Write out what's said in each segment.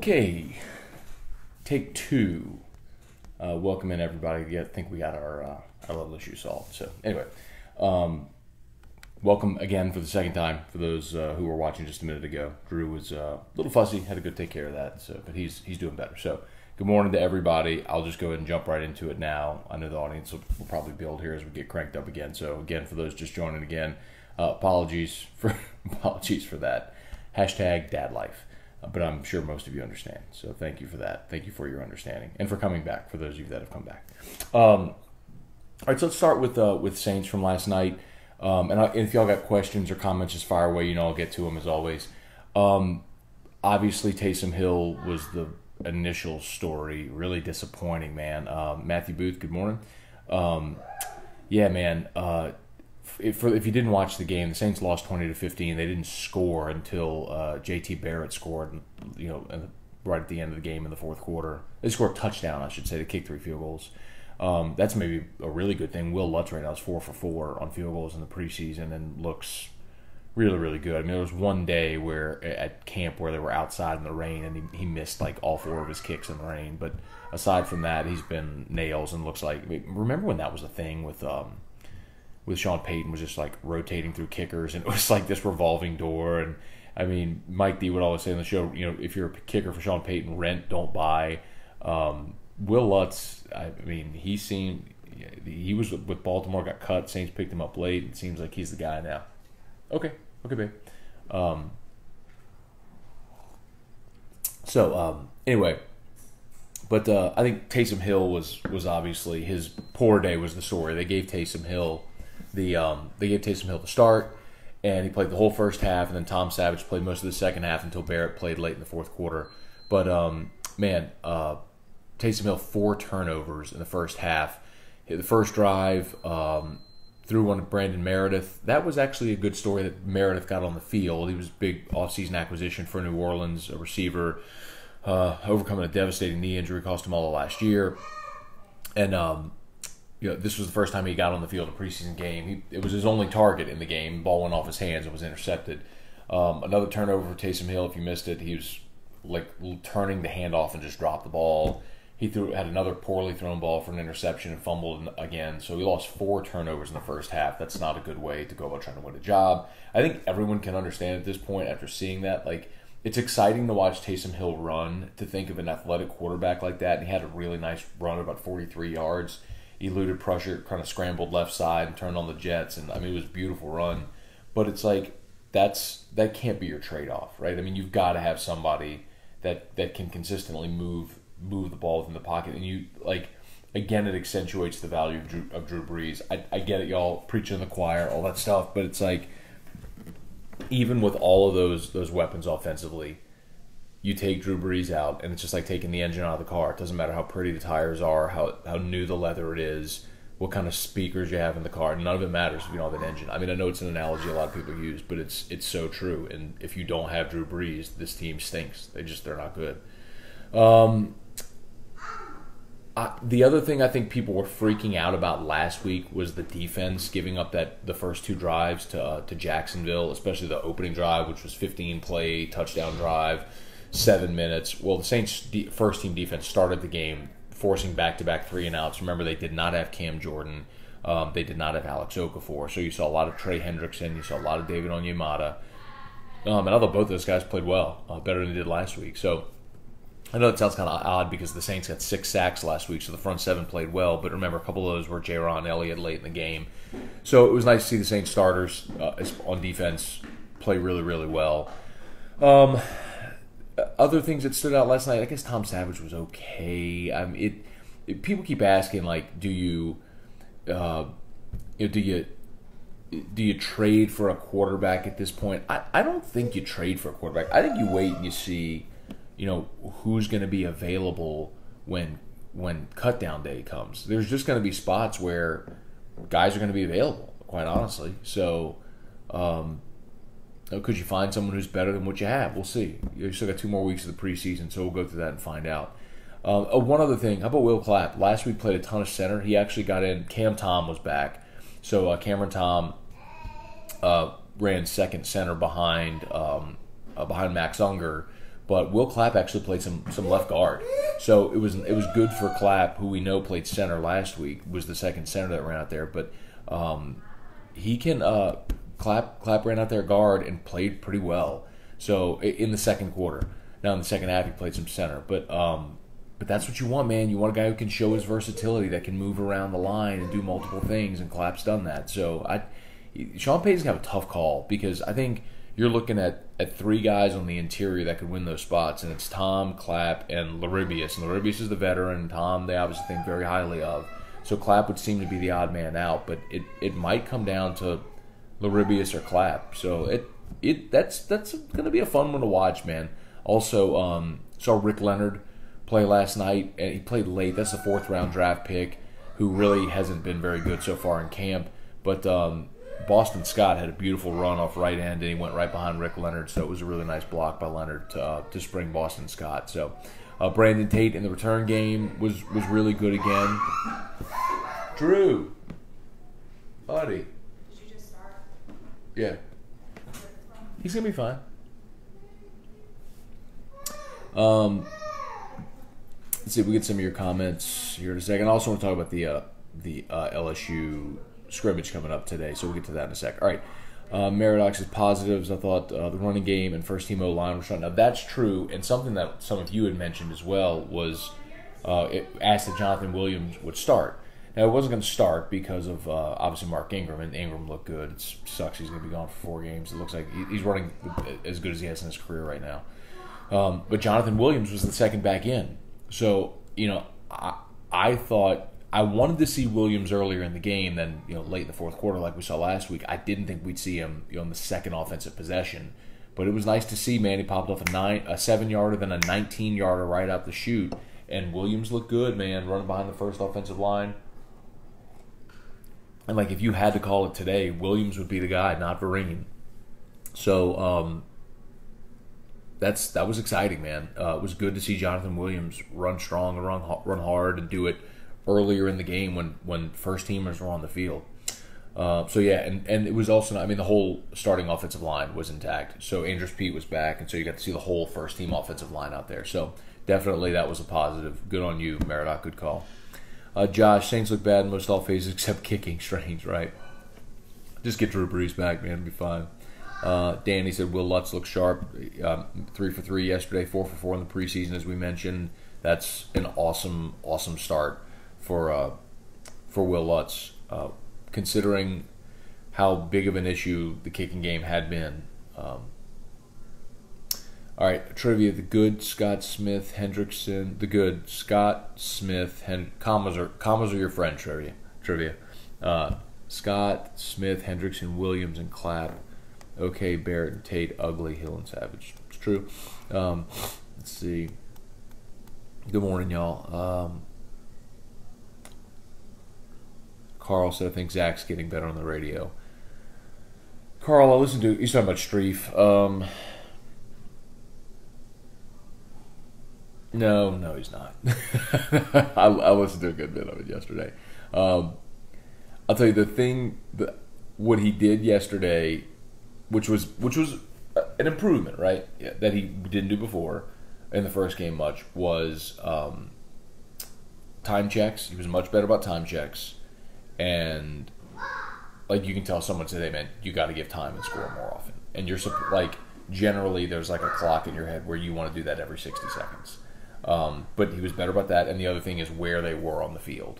Okay, take two. Welcome in everybody. I think we got our LSU solved. So anyway, welcome again for the second time for those who were watching just a minute ago. Drew was a little fussy, had to go take care of that. So, but he's doing better. So good morning to everybody. I'll just go ahead and jump right into it now. I know the audience will probably build here as we get cranked up again. So again, for those just joining again, apologies for that. Hashtag dad life. But I'm sure most of you understand. So thank you for that. Thank you for your understanding and for coming back, for those of you that have come back. All right, so let's start with Saints from last night. And if y'all got questions or comments, just fire away. I'll get to them as always. Obviously, Taysom Hill was the initial story. Really disappointing, man. Matthew Booth, good morning. Yeah, man. If you didn't watch the game, the Saints lost 20-15. They didn't score until J.T. Barrett scored, right at the end of the game in the fourth quarter. They scored a touchdown, I should say. They kicked 3 field goals. That's maybe a really good thing. Will Lutz right now is 4 for 4 on field goals in the preseason and looks really, really good. I mean, there was one day where at camp where they were outside in the rain and he missed like all 4 of his kicks in the rain. But aside from that, he's been nails and looks like. Remember when that was a thing with Sean Payton was just like rotating through kickers and it was like this revolving door. And I mean, Mike D would always say on the show, if you're a kicker for Sean Payton, rent, don't buy. Will Lutz, I mean, he was with Baltimore, got cut. Saints picked him up late. It seems like he's the guy now. Okay, babe. Anyway, but I think Taysom Hill was obviously his poor day was the story. They gave Taysom Hill the start, and he played the whole first half, and then Tom Savage played most of the second half until Barrett played late in the fourth quarter. But Taysom Hill 4 turnovers in the first half. Hit the first drive, threw one to Brandon Meredith. That was actually a good story that Meredith got on the field. He was a big offseason acquisition for New Orleans, a receiver, overcoming a devastating knee injury, cost him all of last year. And this was the first time he got on the field in a preseason game. It was his only target in the game. Ball went off his hands and was intercepted. Another turnover for Taysom Hill. If you missed it, he was like turning the handoff and just dropped the ball. He had another poorly thrown ball for an interception and fumbled again. So he lost 4 turnovers in the first half. That's not a good way to go about trying to win a job. I think everyone can understand at this point after seeing that. Like, it's exciting to watch Taysom Hill run, to think of an athletic quarterback like that. And he had a really nice run of about 43 yards. He eluded pressure, kind of scrambled left side and turned on the jets. And, I mean, it was a beautiful run. But it's like, that can't be your trade-off, right? I mean, you've got to have somebody that can consistently move the ball within the pocket. And you, like, again, it accentuates the value of Drew Brees. I get it, y'all, preaching in the choir, all that stuff. But it's like, even with all of those weapons offensively, you take Drew Brees out, and it's just like taking the engine out of the car. It doesn't matter how pretty the tires are, how new the leather it is, what kind of speakers you have in the car. None of it matters if you don't have an engine. I mean, I know it's an analogy a lot of people use, but it's so true. And if you don't have Drew Brees, this team stinks. They're not good. The other thing I think people were freaking out about last week was the defense giving up the first 2 drives to Jacksonville, especially the opening drive, which was 15-play touchdown drive, 7 minutes. Well, the Saints' first-team defense started the game forcing back-to-back 3-and-outs. Remember, they did not have Cam Jordan. They did not have Alex Okafor. So you saw a lot of Trey Hendrickson. You saw a lot of David Onyemata. And I thought both those guys played well, better than they did last week. So I know it sounds kind of odd because the Saints got 6 sacks last week, so the front 7 played well. But remember, a couple of those were Jaron Elliott late in the game. So it was nice to see the Saints starters on defense play really, really well. Other things that stood out last night, I guess Tom Savage was okay. I mean, people keep asking, like, do you trade for a quarterback at this point? I don't think you trade for a quarterback. I think you wait and you see, who's going to be available when cut down day comes. There's just going to be spots where guys are going to be available, quite honestly. So, could you find someone who's better than what you have? We'll see. You still got 2 more weeks of the preseason, so we'll go through that and find out. One other thing, how about Will Clapp? Last week played a ton of center. He actually got in. Cam Tom was back. So Cameron Tom ran second center behind Max Unger. But Will Clapp actually played some left guard, so it was good for Clapp, who we know played center last week, was the second center that ran out there. But he can Clapp ran out there guard and played pretty well. So in the second quarter, now in the second half he played some center, but that's what you want, man. You want a guy who can show his versatility, that can move around the line and do multiple things, and Clapp's done that. So Sean Payton's got a tough call, because I think you're looking at three guys on the interior that could win those spots, and it's Tom, Clapp, and Laribius. And Laribius is the veteran. Tom, they obviously think very highly of. So Clapp would seem to be the odd man out, but it might come down to Laribius or Clapp. So that's going to be a fun one to watch, man. Also, saw Rick Leonard play last night, and he played late. That's the 4th-round draft pick, who really hasn't been very good so far in camp. But Boston Scott had a beautiful run off right end, and he went right behind Rick Leonard, so it was a really nice block by Leonard to spring Boston Scott. So Brandon Tate in the return game was really good again. Drew, buddy. Did you just start? Yeah. He's going to be fine. Let's see if we get some of your comments here in a second. I also want to talk about the LSU scrimmage coming up today, so we'll get to that in a sec. All right. Meridox's positives, I thought the running game and first team O-line were strong. Now, that's true, and something that some of you had mentioned as well was it asked that Jonathan Williams would start. Now, it wasn't going to start because of, obviously, Mark Ingram, and Ingram looked good. It sucks he's going to be gone for 4 games. It looks like he's running as good as he has in his career right now. But Jonathan Williams was the second back in. So, I thought I wanted to see Williams earlier in the game than late in the fourth quarter like we saw last week. I didn't think we'd see him on the second offensive possession. But it was nice to see, man. He popped off a 7-yarder, then a 19-yarder right out the chute. And Williams looked good, man, running behind the first offensive line. And, if you had to call it today, Williams would be the guy, not Vereen. So, that was exciting, man. It was good to see Jonathan Williams run strong and run hard and do it earlier in the game when first teamers were on the field. So yeah, and it was also, the whole starting offensive line was intact. So Andrews Pete was back, and so you got to see the whole first team offensive line out there. So definitely that was a positive. Good on you, Meridoc. Good call. Josh, Saints look bad in most all phases except kicking. Strange, right? Just get Drew Brees back, man. It'll be fine. Danny said Will Lutz looked sharp. 3 for 3 yesterday, 4 for 4 in the preseason, as we mentioned. That's an awesome start for Will Lutz, considering how big of an issue the kicking game had been. All right, trivia: the good Scott Smith Hendrickson, the good Scott Smith commas are your friend. Trivia: Scott Smith Hendrickson Williams and Clapp. Okay, Barrett and Tate, Ugly, Hill and Savage. It's true. Let's see. Good morning, y'all. Carl said, I think Zach's getting better on the radio. Carl, I listened to, he's talking about Streif. No, he's not. I listened to a good bit of it yesterday. I'll tell you the thing, what he did yesterday, which was an improvement, right? Yeah, that he didn't do before in the first game much, was time checks. He was much better about time checks. And you can tell someone today, man, you got to give time and score more often. And you're generally there's a clock in your head where you want to do that every 60 seconds. But he was better about that. And the other thing is where they were on the field.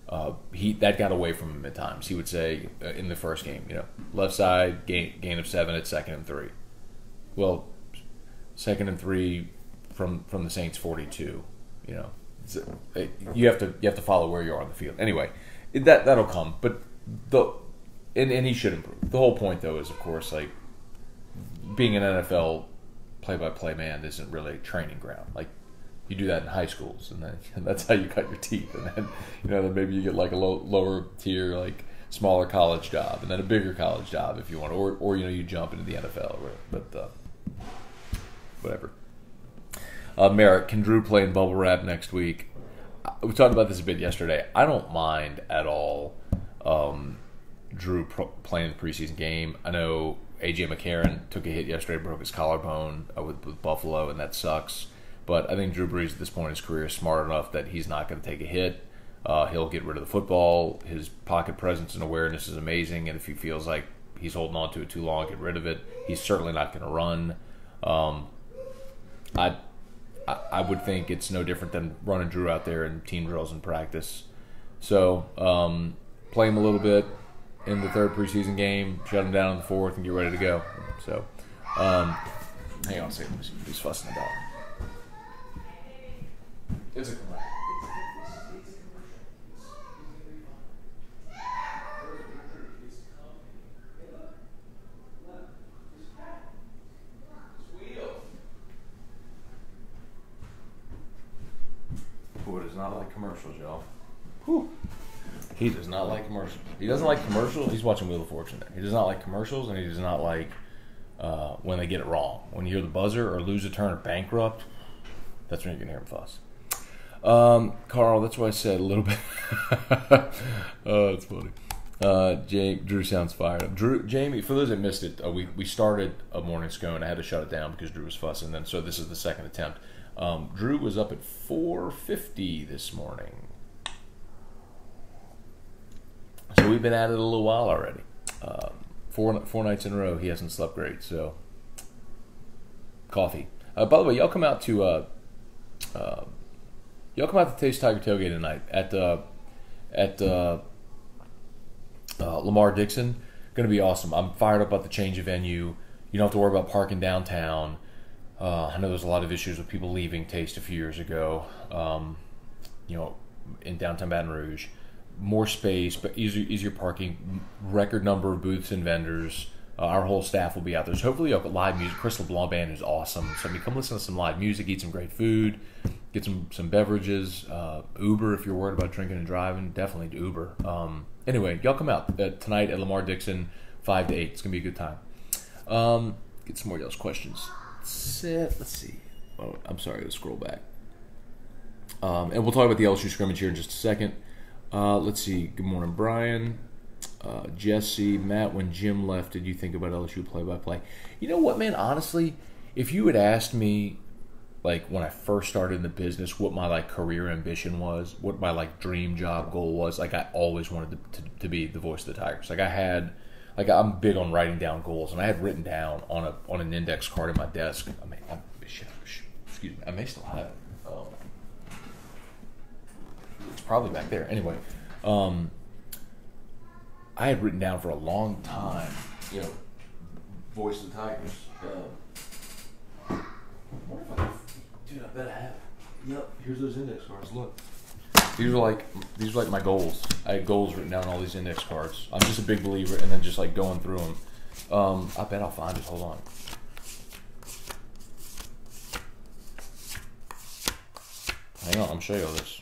That got away from him at times. He would say in the first game, left side gain of 7 at 2nd and 3. Well, 2nd and 3 from the Saints 42. You have to follow where you are on the field. Anyway, that'll come. But and he should improve. The whole point though is, of course, being an NFL play-by-play man isn't really a training ground. You do that in high schools, and that's how you cut your teeth. And then, then maybe you get a lower tier, smaller college job, and then a bigger college job if you want, or you jump into the NFL. But whatever. Merritt, can Drew play in bubble wrap next week? We talked about this a bit yesterday. I don't mind at all Drew playing the preseason game. I know A.J. McCarron took a hit yesterday, broke his collarbone with Buffalo, and that sucks. But I think Drew Brees at this point in his career is smart enough that he's not going to take a hit. He'll get rid of the football. His pocket presence and awareness is amazing, and if he feels like he's holding on to it too long, get rid of it. He's certainly not going to run. I would think it's no different than running Drew out there in team drills and practice. So play him a little bit in the third preseason game, shut him down in the fourth, and get ready to go. So hang on a second. He's fussing about. It's a commercial. Who does not like commercials, y'all? Whew. He does not like commercials. He doesn't like commercials. He's watching Wheel of Fortune there. He does not like commercials, and he does not like when they get it wrong. When you hear the buzzer or lose a turn or bankrupt, that's when you can hear him fuss. Carl, that's why I said a little bit. Oh, that's funny. Drew sounds fired up. Jamie, for those that missed it, we started a morning scone. I had to shut it down because Drew was fussing. Then, so this is the second attempt. Drew was up at 4:50 this morning. So we've been at it a little while already. Four nights in a row, he hasn't slept great. So, coffee. By the way, y'all come out to Taste Tiger Tailgate tonight at Lamar Dixon. Going to be awesome. I'm fired up about the change of venue. You don't have to worry about parking downtown. I know there's a lot of issues with people leaving Taste a few years ago. In downtown Baton Rouge. More space, but easier parking, record number of booths and vendors. Our whole staff will be out there. So hopefully you'll get live music. Crystal Blanc Band is awesome. So come listen to some live music, eat some great food, get some beverages. Uber if you're worried about drinking and driving, definitely do Uber. Anyway, y'all come out tonight at Lamar Dixon, 5 to 8. It's going to be a good time. Get some more of y'all's questions. Let's see. Oh, I'm sorry, let's scroll back. And we'll talk about the LSU scrimmage here in just a second. Let's see. Good morning, Brian. Jesse, Matt, when Jim left, did you think about LSU play-by-play? You know what, man? Honestly, if you had asked me, like, when I first started in the business, what my, like, career ambition was, what my, like, dream job goal was, like, I always wanted to be the voice of the Tigers. Like, I'm big on writing down goals, and I had written down on an index card in my desk. Excuse me. I may still have it. It's probably back there. Anyway, I had written down for a long time, voice of the Tigers. Dude, I bet I have it. Yep. Here's those index cards. Look. These are like my goals. I had goals written down on all these index cards. I'm just a big believer, and then just like going through them. I bet I'll find it. Hold on. Hang on, I'm showing you all this.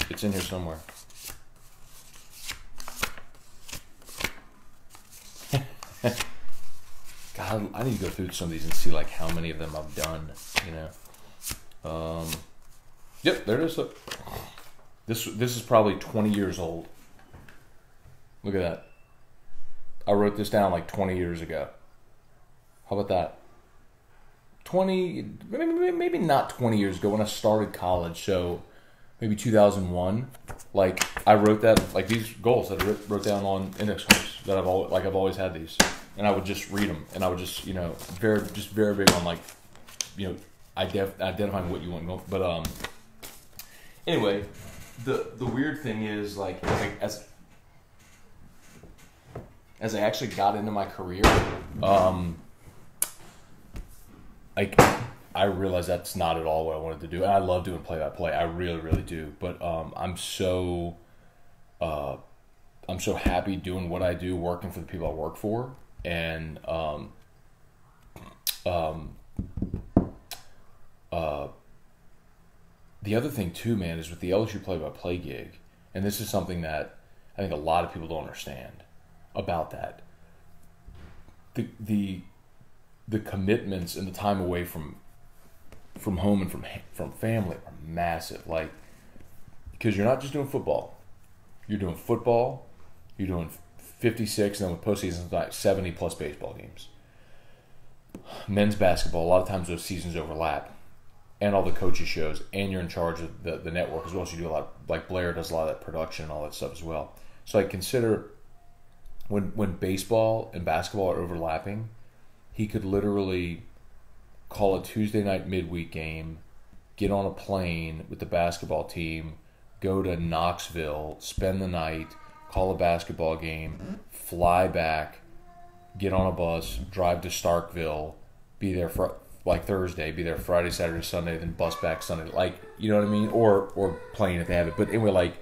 It's in here somewhere. God, I need to go through some of these and see like how many of them I've done. Yep, there it is. Look. This is probably 20 years old. Look at that. I wrote this down like 20 years ago. How about that? 20, maybe not 20 years ago when I started college. So maybe 2001. Like I wrote that, like these goals that I wrote down on index cards that I've always had these, and I would just read them, and I would just very big on like identifying what you want. But anyway, the weird thing is like as I actually got into my career, I realized that's not at all what I wanted to do. And I love doing play-by-play. I really, really do. But I'm so happy doing what I do, working for the people I work for. And the other thing too, man, is with the LSU play-by-play gig, and this is something that I think a lot of people don't understand about that. The commitments and the time away from home and from family are massive. Like, because you're not just doing football. You're doing football. You're doing 56, and then with postseason, like 70 plus baseball games. Men's basketball, a lot of times those seasons overlap, and all the coaches shows, and you're in charge of the network as well. So you do a lot, like Blair does a lot of that production and all that stuff as well. So I consider when baseball and basketball are overlapping, he could literally call a Tuesday night midweek game, get on a plane with the basketball team, go to Knoxville, spend the night, call a basketball game, fly back, get on a bus, drive to Starkville, be there for like Thursday, be there Friday, Saturday, Sunday, then bus back Sunday. Like, you know what I mean? Or plane if they have it. But anyway, like,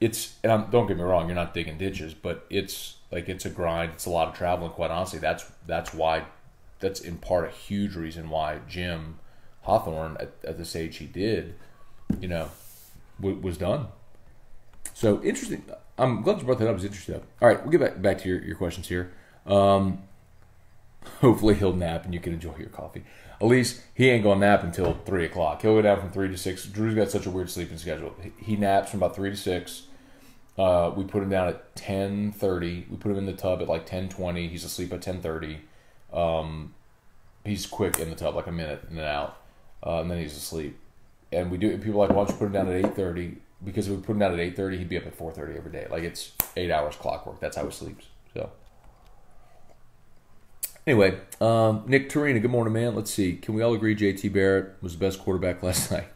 it's, and don't get me wrong, you're not digging ditches, but it's like, it's a grind. It's a lot of traveling, quite honestly. That's why, that's in part a huge reason why Jim Hawthorne, at the stage he did, you know, was done. So, interesting. I'm glad you brought that up. It's interesting. All right, we'll get back to your questions here. Hopefully he'll nap and you can enjoy your coffee. Elise, he ain't going to nap until 3 o'clock. He'll go down from 3 to 6. Drew's got such a weird sleeping schedule. He naps from about 3 to 6. We put him down at 10:30. We put him in the tub at like 10:20. He's asleep at 10:30. He's quick in the tub, like a minute in and out. And then he's asleep. And we do. People are like, why don't you put him down at 8:30? Because if we put him down at 8:30, he'd be up at 4:30 every day. Like, it's 8 hours clockwork. That's how he sleeps. So anyway, Nick Torina, good morning, man. Let's see. Can we all agree JT Barrett was the best quarterback last night?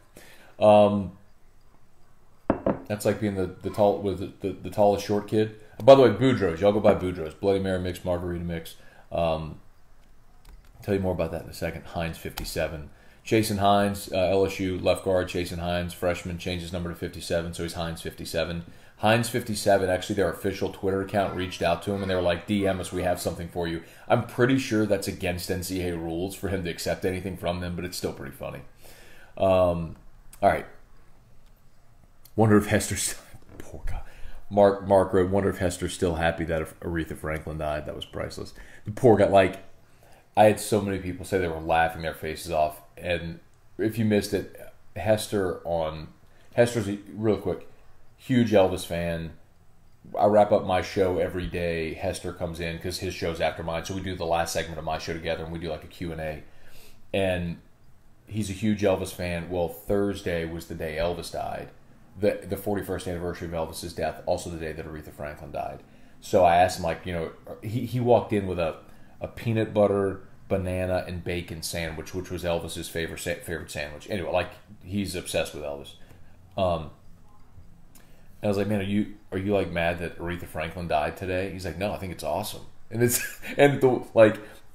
That's like being the tallest short kid. By the way, Boudreaux. Y'all go buy Boudreaux. Bloody Mary mix, margarita mix. Tell you more about that in a second. Hines 57. Jason Hines, LSU left guard. Jason Hines, freshman, changed his number to 57, so he's Hines 57. Hines 57, actually their official Twitter account reached out to him and they were like, DM us, we have something for you. I'm pretty sure that's against NCAA rules for him to accept anything from them, but it's still pretty funny. All right. Wonder if Hester's... Poor guy. Mark wrote, wonder if Hester's still happy that Aretha Franklin died. That was priceless. The poor guy, like, I had so many people say they were laughing their faces off. And if you missed it, Hester's real quick, huge Elvis fan. I wrap up my show every day. Hester comes in because his show's after mine. So we do the last segment of my show together and we do like a Q&A. And he's a huge Elvis fan. Well, Thursday was the day Elvis died. The 41st anniversary of Elvis's death, also the day that Aretha Franklin died. So I asked him, like, you know, he walked in with a peanut butter, banana, and bacon sandwich, which was Elvis's favorite sandwich. Anyway, like, he's obsessed with Elvis. And I was like, man, are you like mad that Aretha Franklin died today? He's like, no, I think it's awesome. And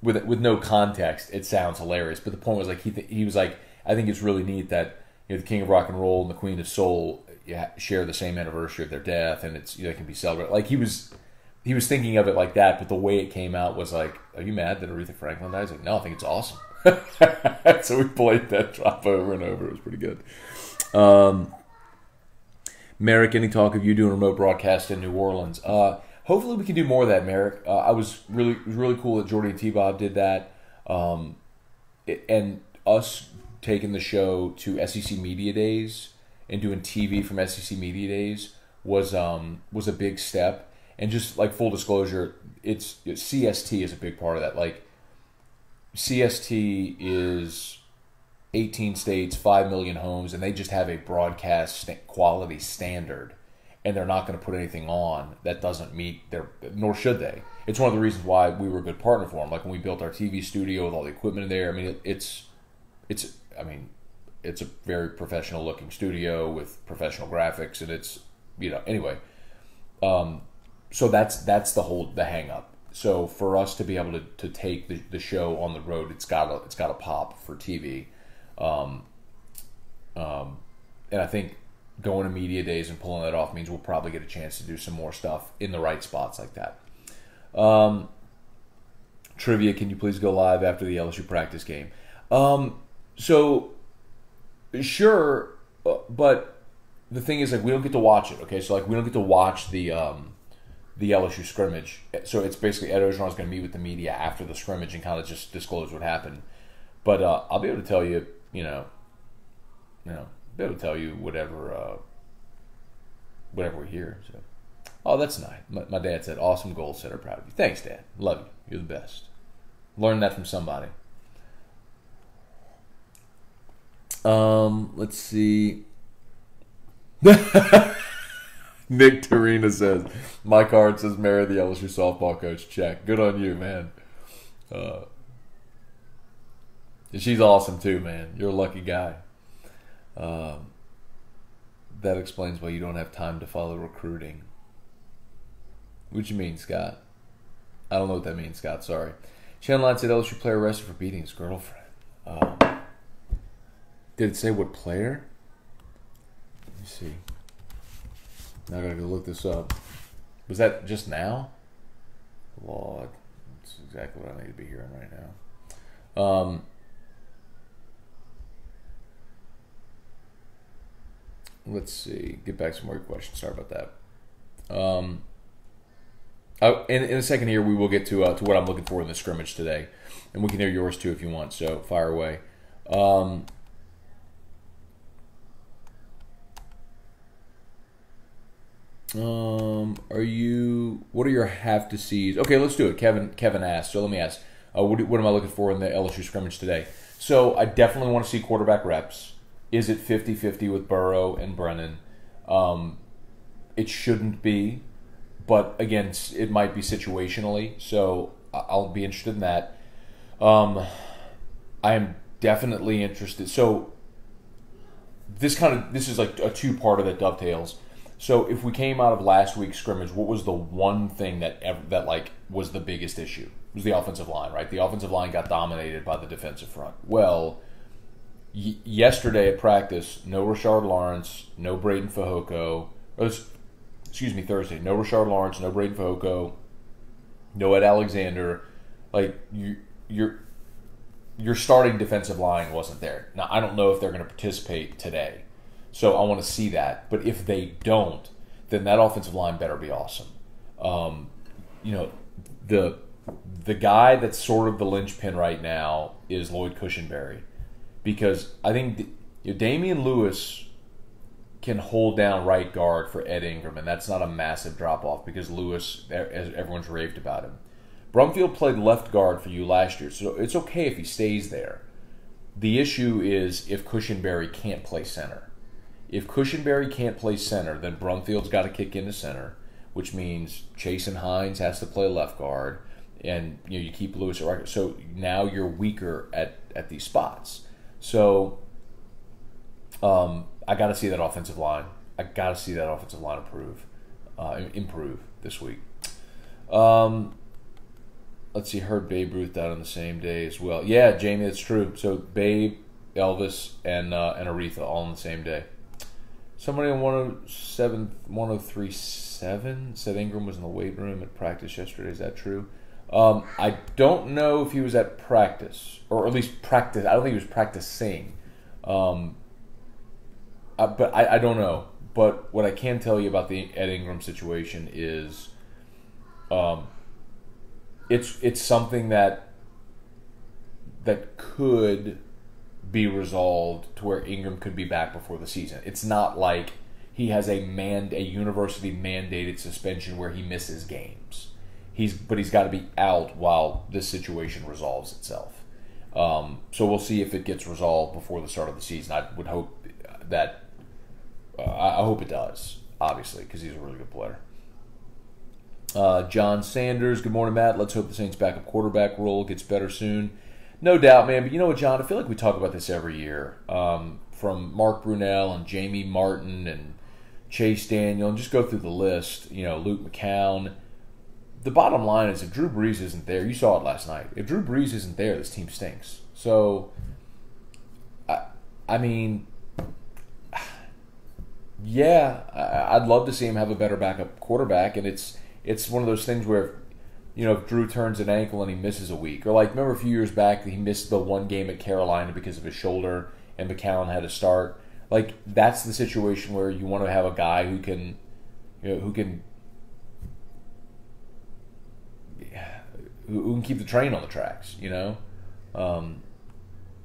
with no context, it sounds hilarious. But the point was, like, he was like, I think it's really neat that, you know, the King of Rock and Roll and the Queen of Soul share the same anniversary of their death, and it's, you know, it can be celebrated. Like, he was thinking of it like that, but the way it came out was like, are you mad that Aretha Franklin died? He's like, no, I think it's awesome. So we played that drop over and over. It was pretty good. Merrick, any talk of you doing remote broadcast in New Orleans? Hopefully we can do more of that, Merrick. It was really cool that Jordy and T-Bob did that. And us taking the show to SEC Media Days and doing TV from SEC Media Days was a big step. And just like full disclosure, it's CST is a big part of that. Like, CST is 18 states, 5 million homes, and they just have a broadcast quality standard, and they're not going to put anything on that doesn't meet their, nor should they. It's one of the reasons why we were a good partner for them. Like when we built our TV studio with all the equipment in there, I mean, it's a very professional looking studio with professional graphics, and it's, you know, anyway. So that's the hang up. So for us to be able to take the show on the road, it's got to pop for TV. And I think going to media days and pulling that off means we'll probably get a chance to do some more stuff in the right spots like that. Trivia, can you please go live after the LSU practice game? So sure, but the thing is, like, we don't get to watch it. Okay, so like we don't get to watch the LSU scrimmage. So it's basically Ed Orgeron's going to meet with the media after the scrimmage and kind of just disclose what happened. But I'll be able to tell you, be able to tell you whatever we hear. So Oh, that's nice. My dad said, awesome goal setter, proud of you. Thanks, Dad. Love you. You're the best. Learned that from somebody. Let's see. Nick Torina says, my card says marry the LSU softball coach. Check. Good on you, man. She's awesome too, man. You're a lucky guy. That explains why you don't have time to follow recruiting. What you mean, Scott? I don't know what that means, Scott. Sorry. Shannon Line said LSU player arrested for beating his girlfriend. Did it say what player? Let me see. Now I gotta go look this up. Was that just now? Lord, that's exactly what I need to be hearing right now. Let's see. Get back to some more questions. Sorry about that. In a second here, we will get to what I'm looking for in the scrimmage today, and we can hear yours too if you want. So fire away. What are your have to sees? Okay, let's do it. Kevin asked. So let me ask. What am I looking for in the LSU scrimmage today? So I definitely want to see quarterback reps. Is it 50-50 with Burrow and Brennan? It shouldn't be, but again, it might be situationally. So I'll be interested in that. I am definitely interested. So this is like a two-parter that dovetails. So if we came out of last week's scrimmage, what was the one thing that was the biggest issue? It was the offensive line, right? The offensive line got dominated by the defensive front. Well, yesterday at practice, no Rashard Lawrence, no Braden Fehoko. Thursday, no Rashard Lawrence, no Braden Fehoko, no Ed Alexander. Like your starting defensive line wasn't there. Now I don't know if they're going to participate today. So I want to see that. But if they don't, then that offensive line better be awesome. The guy that's sort of the linchpin right now is Lloyd Cushenberry. Because I think Damian Lewis can hold down right guard for Ed Ingram, and that's not a massive drop-off because Lewis, everyone's raved about him. Brumfield played left guard for you last year, so it's okay if he stays there. The issue is if Cushenberry can't play center. If Cushenberry can't play center, then Brumfield's got to kick into center, which means Chasen Hines has to play left guard, and you keep Lewis at right guard. So now you're weaker at these spots. So I got to see that offensive line. I got to see that offensive line improve this week. Let's see, heard Babe Ruth died on the same day as well. Yeah, Jamie, that's true. So Babe, Elvis, and Aretha all on the same day. Somebody on 103.7 said Ingram was in the weight room at practice yesterday. Is that true? I don't know if he was at practice, or at least practice. I don't think he was practicing. But I don't know. But what I can tell you about the Ed Ingram situation is it's something that could be resolved to where Ingram could be back before the season. It's not like he has a university mandated suspension where he misses games. But he's got to be out while this situation resolves itself. So we'll see if it gets resolved before the start of the season. I would hope that. I hope it does, obviously, because he's a really good player. John Sanders, good morning, Matt. Let's hope the Saints' backup quarterback role gets better soon. No doubt, man. But you know what, John? I feel like we talk about this every year. From Mark Brunell and Jamie Martin and Chase Daniel, and just go through the list. Luke McCown. The bottom line is if Drew Brees isn't there, you saw it last night. If Drew Brees isn't there, this team stinks. So, I mean, yeah, I'd love to see him have a better backup quarterback, and it's one of those things where, if Drew turns an ankle and he misses a week, or like remember a few years back he missed the one game at Carolina because of his shoulder, and McCown had to start. Like that's the situation where you want to have a guy who can keep the train on the tracks,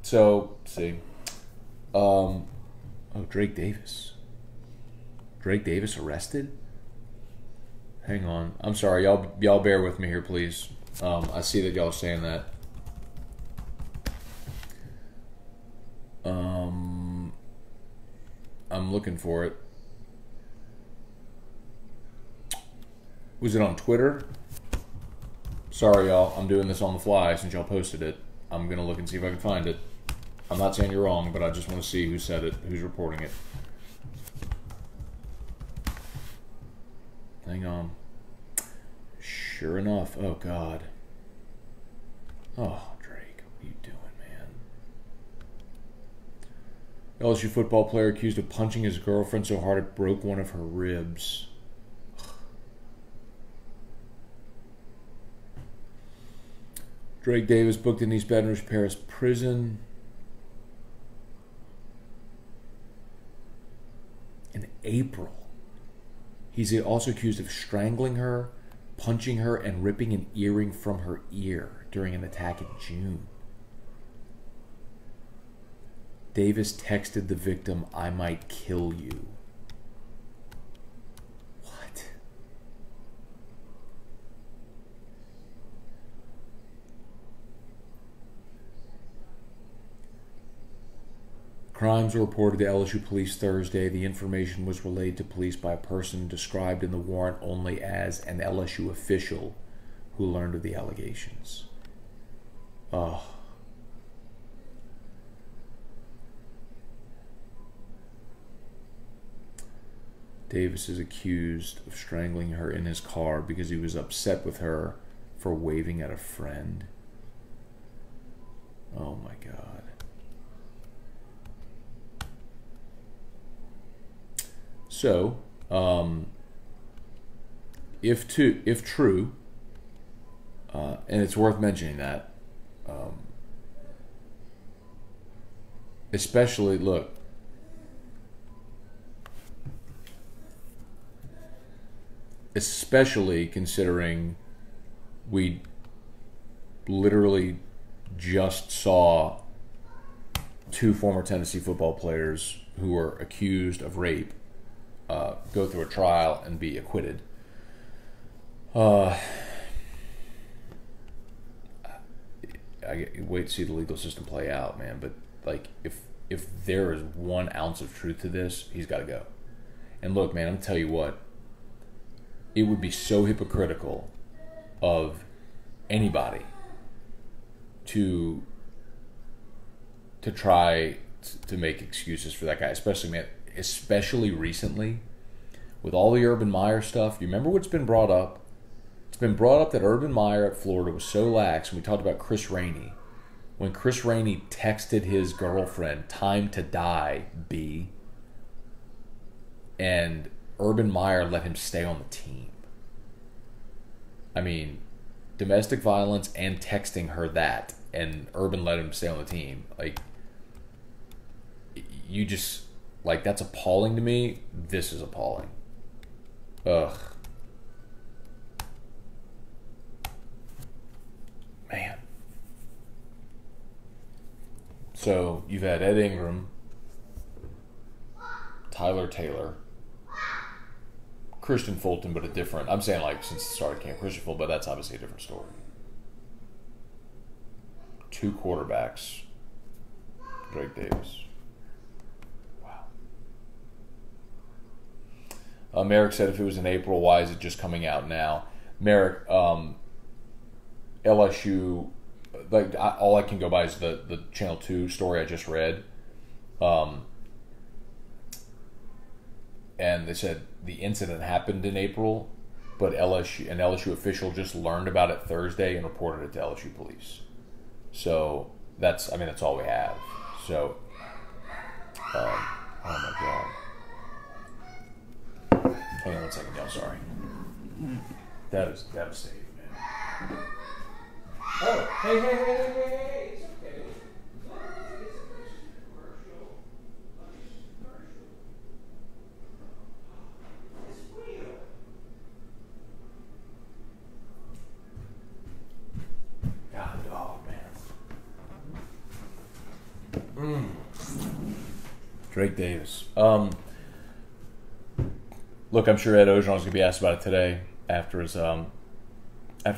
So, let's see. Drake Davis. Drake Davis arrested? Hang on. I'm sorry. Y'all bear with me here, please. I see that y'all are saying that. I'm looking for it. Was it on Twitter? Sorry, y'all. I'm doing this on the fly since y'all posted it. I'm going to look and see if I can find it. I'm not saying you're wrong, but I just want to see who said it, who's reporting it. Hang on. Sure enough. Oh, God. Oh, Drake. What are you doing, man? LSU football player accused of punching his girlfriend so hard it broke one of her ribs. Drake Davis booked in East Baton Rouge Parish prison in April. He's also accused of strangling her, punching her, and ripping an earring from her ear during an attack in June. Davis texted the victim, "I might kill you." What? Crimes were reported to LSU police Thursday. The information was relayed to police by a person described in the warrant only as an LSU official who learned of the allegations. Oh. Davis is accused of strangling her in his car because he was upset with her for waving at a friend. Oh my God. So, if true, and it's worth mentioning that, especially, look, especially considering we literally just saw two former Tennessee football players who were accused of rape go through a trial and be acquitted. I wait to see the legal system play out, man. But like, if there is 1 ounce of truth to this, he's got to go. And look, man, I'm gonna tell you what. It would be so hypocritical of anybody to try to make excuses for that guy, especially, man, especially recently with all the Urban Meyer stuff. You remember what's been brought up? It's been brought up that Urban Meyer at Florida was so lax, and we talked about Chris Rainey. When Chris Rainey texted his girlfriend, "Time to die, B," and Urban Meyer let him stay on the team. I mean, domestic violence and texting her that, and Urban let him stay on the team. Like, you just, like, that's appalling to me. This is appalling. Ugh. Man. So, you've had Ed Ingram, Tyler Taylor, Christian Fulton, but a different, I'm saying, like, since the start of camp, Christian Fulton, but that's obviously a different story. 2 quarterbacks. Drake Davis. Wow. Merrick said if it was in April, why is it just coming out now? Merrick, LSU, like, all I can go by is the Channel 2 story I just read. And they said the incident happened in April, but an LSU official just learned about it Thursday and reported it to LSU police. So that's all we have. So, oh my God. Hang on 1 second, y'all. Sorry. That is devastating, man. Oh, hey. It's okay. Drake Davis. Look, I'm sure Ed Ogeron's going to be asked about it today after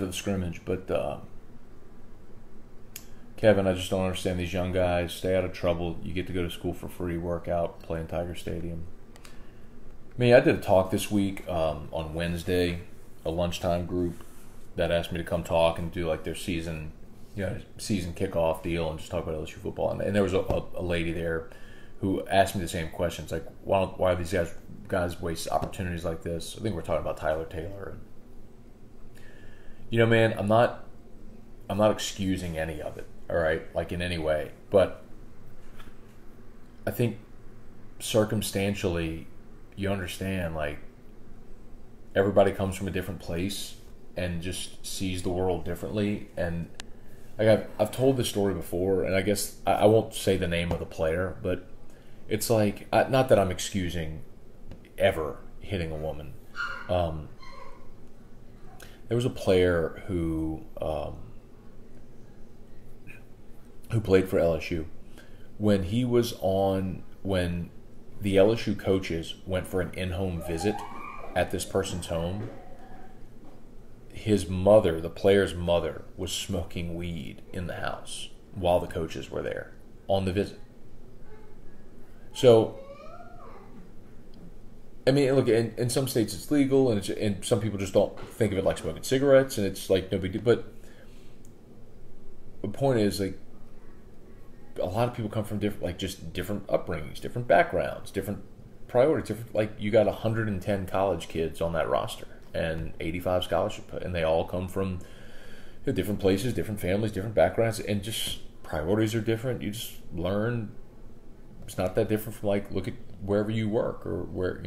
the scrimmage. But Kevin, I just don't understand these young guys. Stay out of trouble. You get to go to school for free, work out, play in Tiger Stadium. I mean, I did a talk this week on Wednesday, a lunchtime group that asked me to come talk and do like their season kickoff deal and just talk about LSU football. And there was a lady there who asked me the same questions, like, why are these guys waste opportunities like this? I think we're talking about Tyler Taylor. You know, man, I'm not excusing any of it, all right, like in any way. But I think circumstantially, you understand, like, everybody comes from a different place and just sees the world differently. And like I've told this story before, and I guess I won't say the name of the player, but it's like, not that I'm excusing ever hitting a woman. There was a player who played for LSU. When the LSU coaches went for an in-home visit at this person's home, his mother, the player's mother, was smoking weed in the house while the coaches were there on the visit. So, I mean, look, in some states it's legal, and some people just don't think of it like smoking cigarettes, and it's like no big deal. But the point is, like, a lot of people come from different upbringings, different backgrounds, different priorities. Like, you got 110 college kids on that roster and 85 scholarship, and they all come from different places, different families, different backgrounds, and just priorities are different. You just learn it's not that different from, like, look at wherever you work or where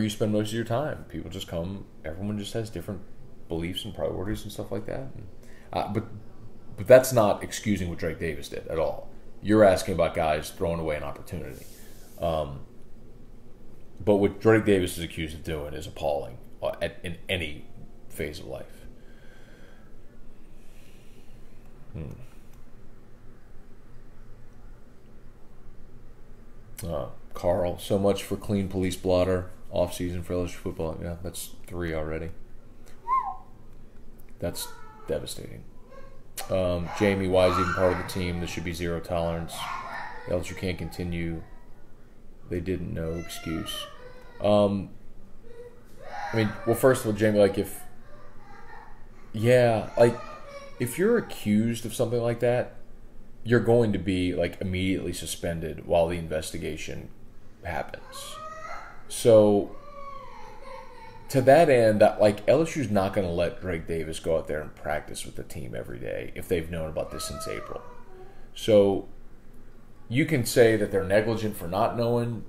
you spend most of your time. People just come. Everyone just has different beliefs and priorities and stuff like that. But that's not excusing what Drake Davis did at all. You're asking about guys throwing away an opportunity. But what Drake Davis is accused of doing is appalling in any phase of life. Carl, so much for clean police blotter off season for LSU football. Yeah, that's 3 already. That's devastating. Jamie, why is he even part of the team? There should be zero tolerance. LSU can't continue. They didn't know. Excuse. I mean, well, first of all, Jamie, like, if you're accused of something like that, you're going to be, like, immediately suspended while the investigation happens. So, to that end, like, LSU's not going to let Drake Davis go out there and practice with the team every day if they've known about this since April. So, you can say that they're negligent for not knowing,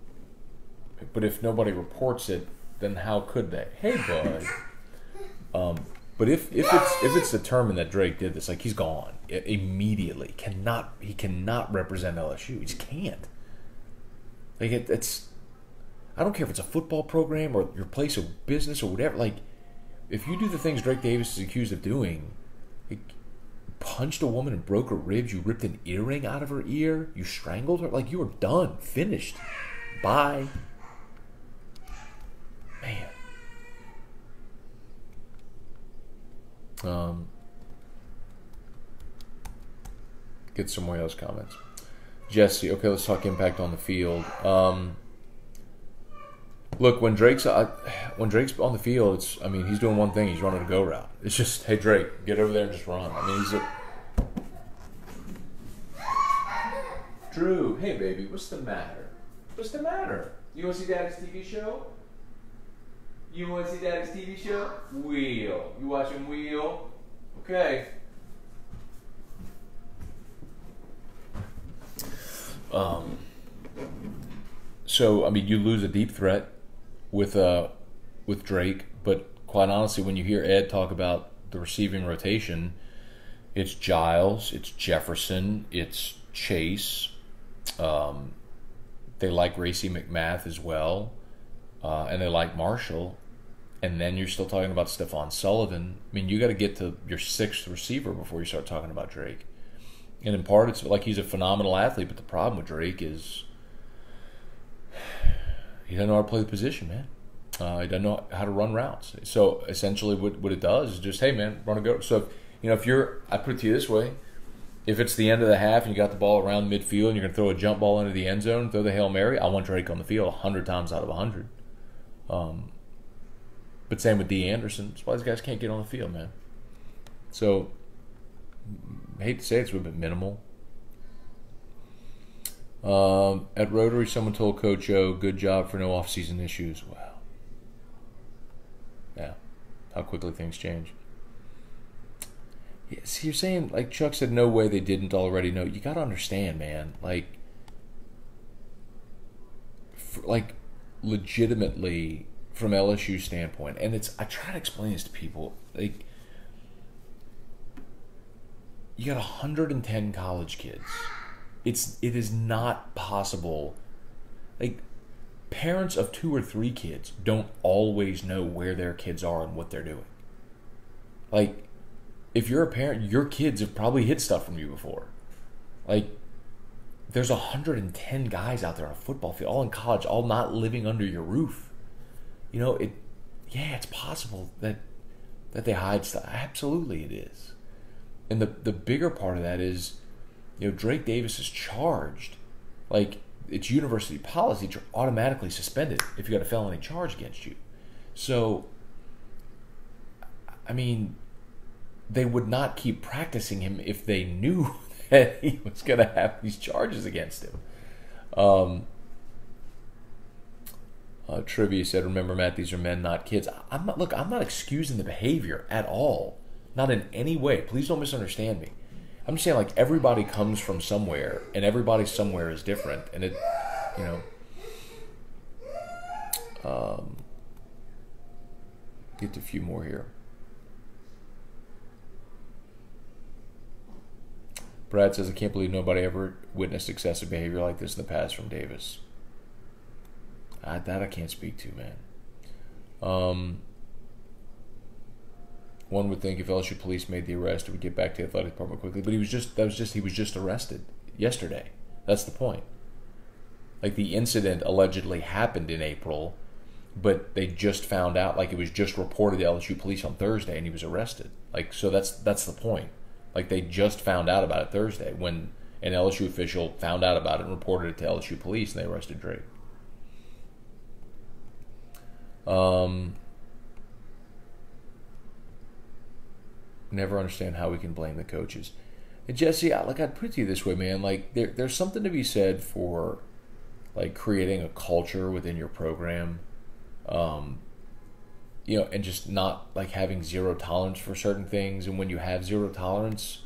but if nobody reports it, then how could they? Hey, bud. But if it's determined that Drake did this, like, he's gone immediately. He cannot represent LSU. He just can't. Like, it's. I don't care if it's a football program or your place of business or whatever. Like, if you do the things Drake Davis is accused of doing, like, punched a woman and broke her ribs, you ripped an earring out of her ear, you strangled her, like, you were done, finished. Bye. Man. Get some more of those comments. Jesse, okay, let's talk impact on the field. Look, when Drake's on the field, he's doing one thing. He's running a go route. It's just, hey, Drake, get over there and just run. I mean, Drew, hey, baby, what's the matter? What's the matter? You want to see Daddy's TV show? Wheel. You watching Wheel? Okay. So, I mean, you lose a deep threat with Drake, but quite honestly, when you hear Ed talk about the receiving rotation, it's Giles, it's Jefferson, it's Chase. They like Racey McMath as well, and they like Marshall. And then you're still talking about Stephon Sullivan. I mean, you got to get to your 6th receiver before you start talking about Drake. And in part, it's like he's a phenomenal athlete, but the problem with Drake is he doesn't know how to play the position, man. He doesn't know how to run routes. So essentially, what it does is just, hey man, run a go. So if you're, I put it to you this way: if it's the end of the half and you got the ball around midfield and you're gonna throw a jump ball into the end zone, throw the Hail Mary, I want Drake on the field 100 times out of 100. But same with D. Anderson. That's why these guys can't get on the field, man. So I hate to say it's a bit minimal. At Rotary, someone told Coach O, good job for no off-season issues. Wow. Yeah. How quickly things change. Yes, you're saying, like Chuck said, no way they didn't already know. You got to understand, man. Like legitimately, from LSU standpoint, and I try to explain this to people, like, you got 110 college kids. It is not possible. Like, parents of 2 or 3 kids don't always know where their kids are and what they're doing. Like, if you're a parent, your kids have probably hid stuff from you before. Like, there's 110 guys out there on a football field, all in college, all not living under your roof. It's possible that they hide stuff. Absolutely it is. And the bigger part of that is, Drake Davis is charged. Like, it's university policy that you're automatically suspended if you got a felony charge against you. So, I mean, they would not keep practicing him if they knew that he was going to have these charges against him. Trivia said, remember, Matt, these are men, not kids. I'm not excusing the behavior at all. Not in any way. Please don't misunderstand me. I'm just saying, like, everybody comes from somewhere, and everybody somewhere is different. And it, get to a few more here. Brad says, I can't believe nobody ever witnessed excessive behavior like this in the past from Davis. That I can't speak to, man. One would think if LSU police made the arrest, it would get back to the athletic department quickly. But he was just arrested yesterday. That's the point. Like, the incident allegedly happened in April, but they just found out, like, it was just reported to LSU police on Thursday, and he was arrested. Like, so that's the point. Like, they just found out about it Thursday when an LSU official found out about it and reported it to LSU police, and they arrested Drake. Never understand how we can blame the coaches. And Jesse, I'd put it to you this way, man. Like, there's something to be said for, like, creating a culture within your program, and just not, like, having zero tolerance for certain things. And when you have zero tolerance,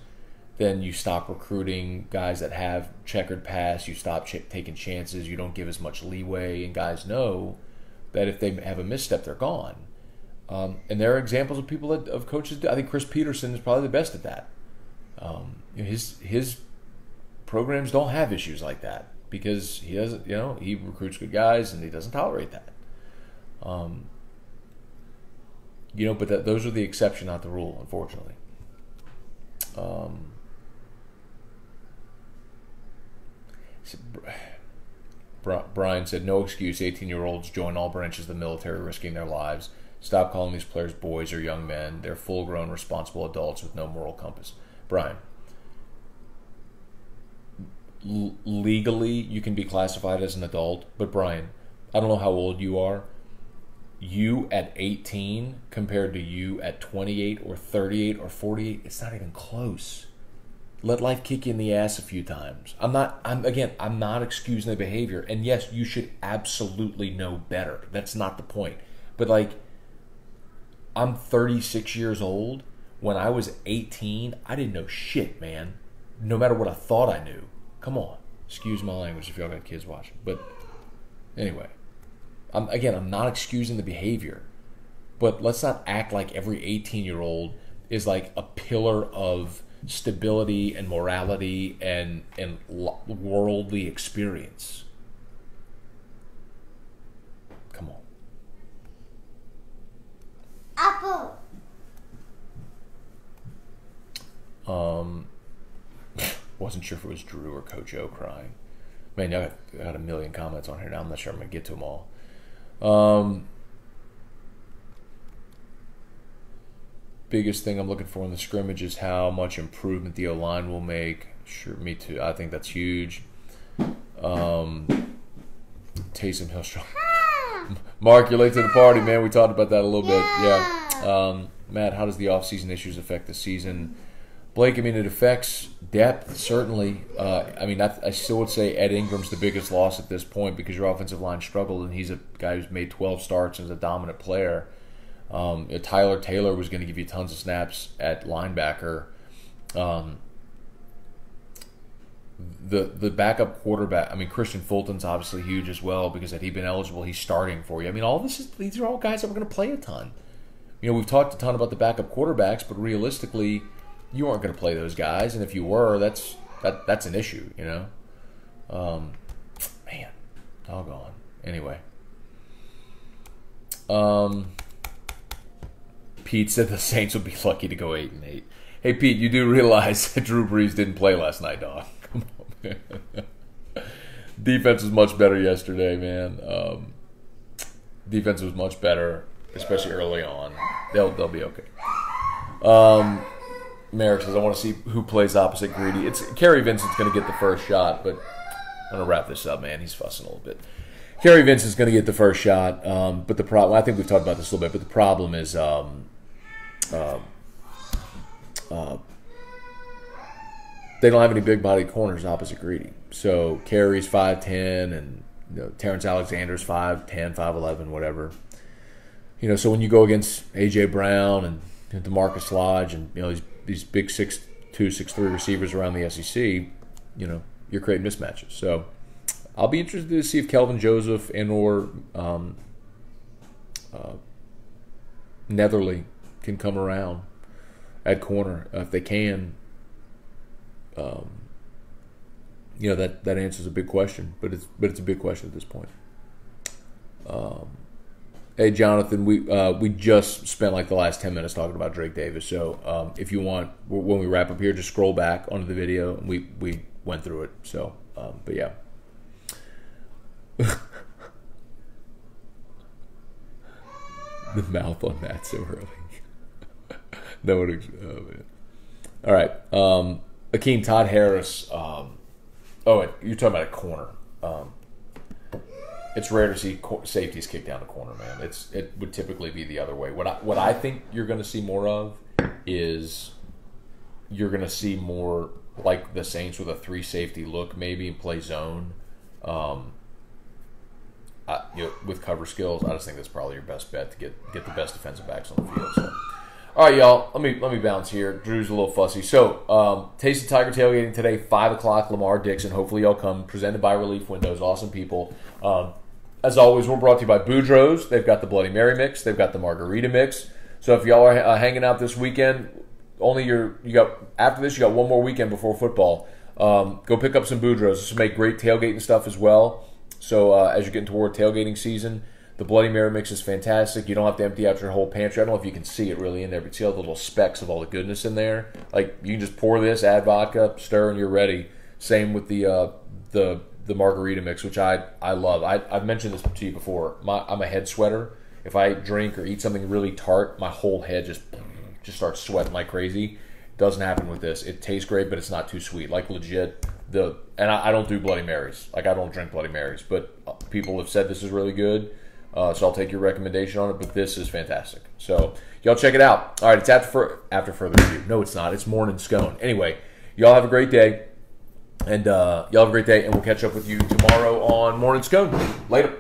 then you stop recruiting guys that have checkered past. You stop taking chances. You don't give as much leeway. And guys know that if they have a misstep, they're gone. And there are examples of people of coaches. I think Chris Peterson is probably the best at that. His programs don't have issues like that because he doesn't. He recruits good guys and he doesn't tolerate that. But those are the exception, not the rule, unfortunately. Brian said, no excuse. 18-year-olds join all branches of the military, risking their lives. Stop calling these players boys or young men. They're full-grown, responsible adults with no moral compass. Brian, legally, you can be classified as an adult, but Brian, I don't know how old you are. You at 18 compared to you at 28 or 38 or 48, it's not even close. Let life kick you in the ass a few times. I'm not excusing the behavior. And yes, you should absolutely know better. That's not the point. But, like, I'm 36 years old. When I was 18, I didn't know shit, man. No matter what I thought I knew. Come on. Excuse my language if y'all got kids watching. But anyway, I'm not excusing the behavior. But let's not act like every 18-year-old is like a pillar of stability and morality and worldly experience. Come on. Apple. Wasn't sure if it was Drew or Coach O crying. Man, y'all got a million comments on here now. I'm not sure I'm going to get to them all. biggest thing I'm looking for in the scrimmage is how much improvement the O-line will make. Sure, me too. I think that's huge. Taysom Hill. Mark, you're late to the party, man. We talked about that a little bit. Yeah. Matt, how does the offseason issues affect the season? Blake, I mean, it affects depth, certainly. I still would say Ed Ingram's the biggest loss at this point because your offensive line struggled, and he's a guy who's made 12 starts and is a dominant player. Tyler Taylor was going to give you tons of snaps at linebacker. The backup quarterback, Christian Fulton's obviously huge as well because had he been eligible, he's starting for you. These are all guys that were going to play a ton. We've talked a ton about the backup quarterbacks, but realistically, you aren't going to play those guys, and if you were, that's an issue, Man, doggone. Anyway. Pete said the Saints would be lucky to go 8-8. Hey, Pete, you do realize that Drew Brees didn't play last night, dog. Come on, man. Defense was much better yesterday, man. Defense was much better, especially early on. They'll be okay. Merrick says, I want to see who plays opposite Greedy. It's Kerry Vincent's going to get the first shot, but I'm going to wrap this up, man. He's fussing a little bit. Kerry Vincent's going to get the first shot, but the problem, I think we've talked about this a little bit, but the problem is they don't have any big-bodied corners opposite Greedy. So Kerry's 5'10", and Terrence Alexander's 5'10", 5'11", whatever. So when you go against A.J. Brown and DeMarcus Lodge and these big 6'2", 6'3" receivers around the SEC, you're creating mismatches. So I'll be interested to see if Kelvin Joseph and or Netherly can come around at corner. If they can, that answers a big question. But it's a big question at this point. Hey, Jonathan, we just spent like the last 10 minutes talking about Drake Davis. So if you want, when we wrap up here, just scroll back onto the video. We went through it. So, but yeah. The mouth on that so early. No one. Oh, man. All right. Akeem, Todd Harris. You're talking about a corner. It's rare to see safeties kick down a corner, man. It would typically be the other way. What I think you're going to see more of is you're going to see more like the Saints with a 3 safety look, maybe, and play zone. With cover skills, I just think that's probably your best bet to get the best defensive backs on the field. So. All right, y'all. Let me bounce here. Drew's a little fussy. So, Taste of Tiger tailgating today, 5 o'clock. Lamar Dixon. Hopefully, y'all come. Presented by Relief Windows. Awesome people. As always, we're brought to you by Boudreaux's. They've got the Bloody Mary mix. They've got the Margarita mix. So, if y'all are hanging out this weekend, after this, you got one more weekend before football. Go pick up some Boudreaux's. This will make great tailgating stuff as well. So, as you're getting toward tailgating season, the Bloody Mary mix is fantastic. You don't have to empty out your whole pantry. I don't know if you can see it really in there, but see all the little specks of all the goodness in there. Like, you can just pour this, add vodka, stir, and you're ready. Same with the margarita mix, which I love. I've mentioned this to you before. I'm a head sweater. If I drink or eat something really tart, my whole head just starts sweating like crazy. Doesn't happen with this. It tastes great, but it's not too sweet. Like, legit. I don't do Bloody Marys. Like, I don't drink Bloody Marys, but people have said this is really good. So I'll take your recommendation on it, but this is fantastic. So y'all check it out. All right, it's after further review. No, it's not. It's morning scone. Anyway, y'all have a great day, and we'll catch up with you tomorrow on Morning Scone. Later.